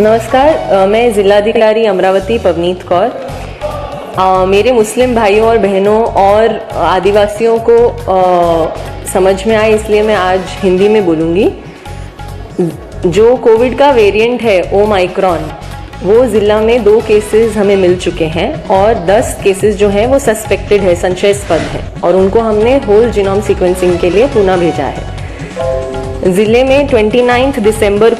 नमस्कार, मैं जिलाधिकारी अमरावती पवनीत कौर। मेरे मुस्लिम भाइयों और बहनों और आदिवासियों को समझ में आए इसलिए मैं आज हिंदी में बोलूँगी। जो कोविड का वेरिएंट है ओमाइक्रॉन, वो ज़िला में 2 केसेस हमें मिल चुके हैं और 10 केसेस जो हैं वो सस्पेक्टेड है, संशयास्पद है, और उनको हमने होल जीनोम सीक्वेंसिंग के लिए पुणे भेजा है। ज़िले में 29 दिसंबर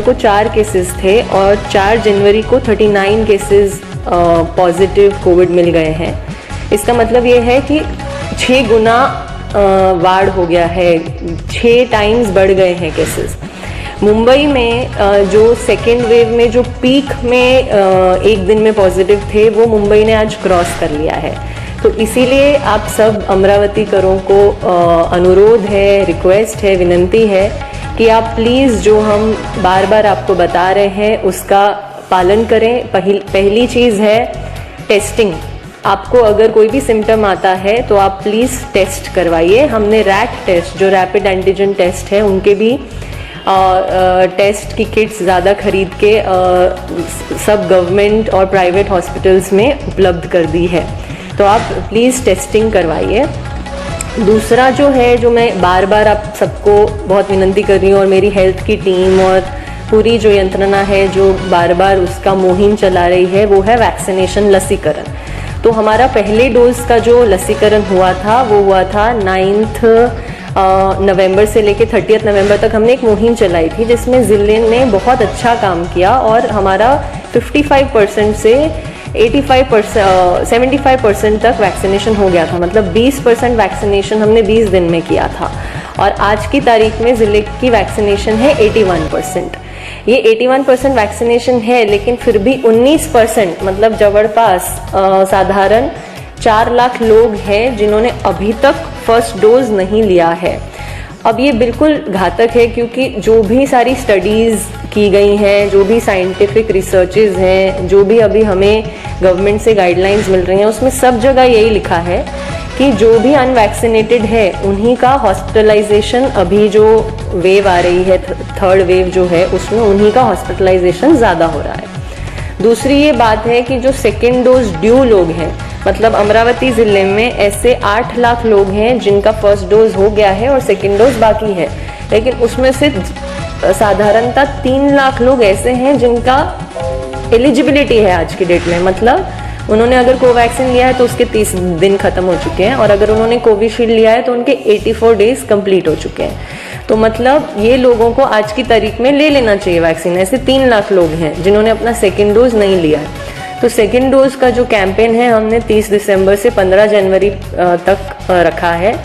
को 4 केसेस थे और 4 जनवरी को 39 केसेस पॉजिटिव कोविड मिल गए हैं। इसका मतलब ये है कि 6 गुना वाढ़ हो गया है, 6 टाइम्स बढ़ गए हैं केसेस। मुंबई में जो सेकेंड वेव में जो पीक में एक दिन में पॉजिटिव थे, वो मुंबई ने आज क्रॉस कर लिया है। तो इसीलिए आप सब अमरावतीकरों को अनुरोध है, रिक्वेस्ट है, विनंती है कि आप प्लीज़ जो हम बार बार आपको बता रहे हैं उसका पालन करें। पहली चीज़ है टेस्टिंग। आपको अगर कोई भी सिम्टम आता है तो आप प्लीज़ टेस्ट करवाइए। हमने रैट टेस्ट, जो रैपिड एंटीजन टेस्ट है, उनके भी टेस्ट की किट्स ज़्यादा खरीद के सब गवर्नमेंट और प्राइवेट हॉस्पिटल्स में उपलब्ध कर दी है। तो आप प्लीज़ टेस्टिंग करवाइए। दूसरा जो है, जो मैं बार बार आप सबको बहुत विनंती कर रही हूँ, और मेरी हेल्थ की टीम और पूरी जो यंत्रणा है जो बार बार उसका मुहिम चला रही है, वो है वैक्सीनेशन, लसीकरण। तो हमारा पहले डोज का जो लसीकरण हुआ था वो हुआ था 9 नवंबर से लेके 30 नवंबर तक हमने एक मुहिम चलाई थी, जिसमें ज़िले ने बहुत अच्छा काम किया और हमारा 55% से 75% तक वैक्सीनेशन हो गया था। मतलब 20% वैक्सीनेशन हमने 20 दिन में किया था, और आज की तारीख में ज़िले की वैक्सीनेशन है 81%। ये 81% वैक्सीनेशन है, लेकिन फिर भी 19%, मतलब जवड़पास साधारण 4 लाख लोग हैं जिन्होंने अभी तक फर्स्ट डोज नहीं लिया है। अब ये बिल्कुल घातक है, क्योंकि जो भी सारी स्टडीज़ की गई हैं, जो भी साइंटिफिक रिसर्चेज हैं, जो भी अभी हमें गवर्नमेंट से गाइडलाइंस मिल रही हैं, उसमें सब जगह यही लिखा है कि जो भी अनवैक्सीनेटेड है उन्हीं का हॉस्पिटलाइजेशन, अभी जो वेव आ रही है, थर्ड वेव जो है, उसमें उन्हीं का हॉस्पिटलाइजेशन ज़्यादा हो रहा है। दूसरी ये बात है कि जो सेकेंड डोज ड्यू लोग हैं, मतलब अमरावती ज़िले में ऐसे 8 लाख लोग हैं जिनका फर्स्ट डोज हो गया है और सेकेंड डोज बाकी है, लेकिन उसमें से साधारणतः 3 लाख लोग ऐसे हैं जिनका एलिजिबिलिटी है आज की डेट में। मतलब उन्होंने अगर कोवैक्सीन लिया है तो उसके 30 दिन खत्म हो चुके हैं, और अगर उन्होंने कोविशील्ड लिया है तो उनके 84 डेज कंप्लीट हो चुके हैं। तो मतलब ये लोगों को आज की तारीख में ले लेना चाहिए वैक्सीन। ऐसे 3 लाख लोग हैं जिन्होंने अपना सेकेंड डोज नहीं लिया है। तो सेकेंड डोज का जो कैंपेन है, हमने 30 दिसंबर से 15 जनवरी तक रखा है,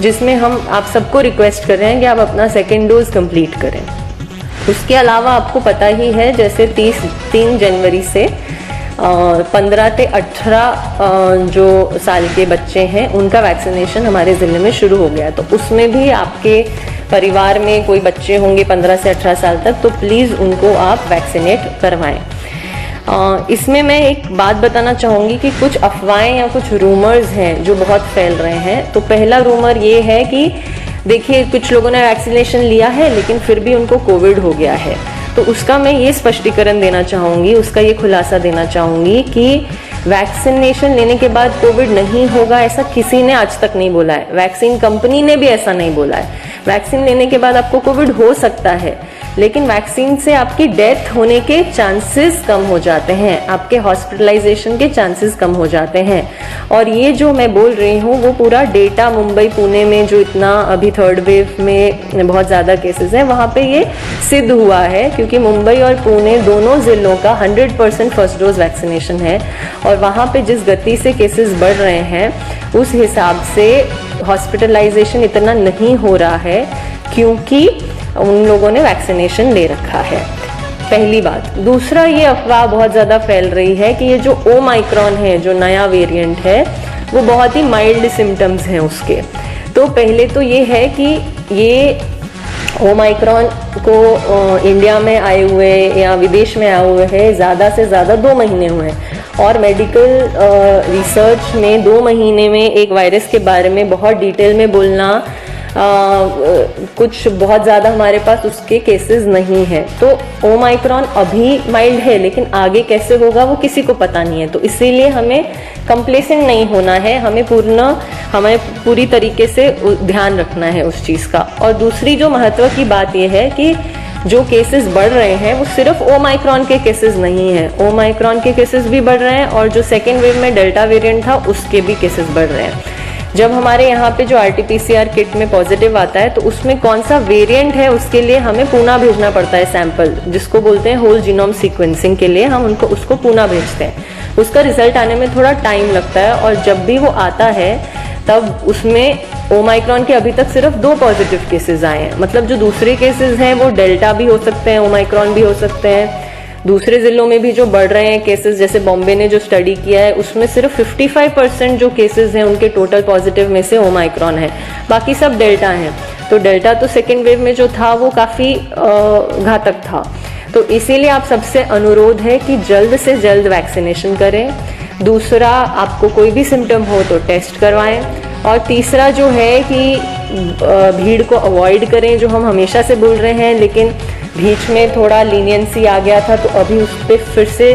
जिसमें हम आप सबको रिक्वेस्ट कर रहे हैं कि आप अपना सेकेंड डोज कंप्लीट करें। उसके अलावा आपको पता ही है, जैसे 3 जनवरी से 15 से 18 जो साल के बच्चे हैं उनका वैक्सीनेशन हमारे ज़िले में शुरू हो गया। तो उसमें भी आपके परिवार में कोई बच्चे होंगे 15 से 18 साल तक, तो प्लीज़ उनको आप वैक्सीनेट करवाएं। इसमें मैं एक बात बताना चाहूँगी कि कुछ अफवाहें या कुछ रूमर्स हैं जो बहुत फैल रहे हैं। तो पहला रूमर ये है कि देखिए, कुछ लोगों ने वैक्सीनेशन लिया है लेकिन फिर भी उनको कोविड हो गया है। तो उसका मैं ये स्पष्टीकरण देना चाहूँगी, उसका ये खुलासा देना चाहूँगी कि वैक्सीनेशन लेने के बाद कोविड नहीं होगा, ऐसा किसी ने आज तक नहीं बोला है। वैक्सीन कंपनी ने भी ऐसा नहीं बोला है। वैक्सीन लेने के बाद आपको कोविड हो सकता है, लेकिन वैक्सीन से आपकी डेथ होने के चांसेस कम हो जाते हैं, आपके हॉस्पिटलाइजेशन के चांसेस कम हो जाते हैं। और ये जो मैं बोल रही हूँ वो पूरा डेटा मुंबई पुणे में जो इतना अभी थर्ड वेव में बहुत ज़्यादा केसेस हैं, वहाँ पे ये सिद्ध हुआ है, क्योंकि मुंबई और पुणे दोनों ज़िलों का 100% फर्स्ट डोज वैक्सीनेशन है, और वहाँ पे जिस गति से केसेस बढ़ रहे हैं उस हिसाब से हॉस्पिटलाइजेशन इतना नहीं हो रहा है, क्योंकि उन लोगों ने वैक्सीनेशन ले रखा है। पहली बात। दूसरा, ये अफवाह बहुत ज़्यादा फैल रही है कि ये जो ओमाइक्रॉन है, जो नया वेरिएंट है, वो बहुत ही माइल्ड सिम्टम्स हैं उसके। तो पहले तो ये है कि ये ओमाइक्रॉन को इंडिया में आए हुए या विदेश में आए हुए हैं ज़्यादा से ज़्यादा 2 महीने हुए हैं, और मेडिकल रिसर्च में 2 महीने में एक वायरस के बारे में बहुत डिटेल में बोलना कुछ बहुत ज़्यादा हमारे पास उसके केसेस नहीं है। तो ओमाइक्रॉन अभी माइल्ड है, लेकिन आगे कैसे होगा वो किसी को पता नहीं है। तो इसीलिए हमें कंप्लेसेंट नहीं होना है, हमें पूरी तरीके से ध्यान रखना है उस चीज़ का। और दूसरी जो महत्व की बात यह है कि जो केसेस बढ़ रहे हैं वो सिर्फ ओमाइक्रॉन के केसेस नहीं है, ओमाइक्रॉन के केसेस भी बढ़ रहे हैं और जो सेकेंड वेव में डेल्टा वेरिएंट था उसके भी केसेस बढ़ रहे हैं। जब हमारे यहाँ पे जो RT-PCR किट में पॉजिटिव आता है तो उसमें कौन सा वेरिएंट है उसके लिए हमें पुणे भेजना पड़ता है सैंपल, जिसको बोलते हैं होल जीनोम सीक्वेंसिंग के लिए हम उसको पुणे भेजते हैं। उसका रिजल्ट आने में थोड़ा टाइम लगता है और जब भी वो आता है तब उसमें ओमाइक्रॉन के अभी तक सिर्फ 2 पॉजिटिव केसेस आए हैं। मतलब जो दूसरे केसेस हैं वो डेल्टा भी हो सकते हैं, ओमाइक्रॉन भी हो सकते हैं। दूसरे जिलों में भी जो बढ़ रहे हैं केसेस, जैसे बॉम्बे ने जो स्टडी किया है उसमें सिर्फ 55% जो केसेस हैं उनके टोटल पॉजिटिव में से ओमाइक्रॉन है, बाकी सब डेल्टा हैं। तो डेल्टा तो सेकेंड वेव में जो था वो काफ़ी घातक था। तो इसीलिए आप सबसे अनुरोध है कि जल्द से जल्द वैक्सीनेशन करें। दूसरा, आपको कोई भी सिम्टम हो तो टेस्ट करवाएं। और तीसरा जो है कि भीड़ को अवॉइड करें, जो हम हमेशा से बोल रहे हैं, लेकिन बीच में थोड़ा लीनियंसी आ गया था तो अभी उस पर फिर से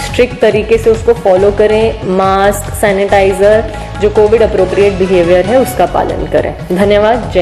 स्ट्रिक्ट तरीके से उसको फॉलो करें। मास्क, सैनिटाइजर, जो कोविड अप्रोप्रिएट बिहेवियर है उसका पालन करें। धन्यवाद। जय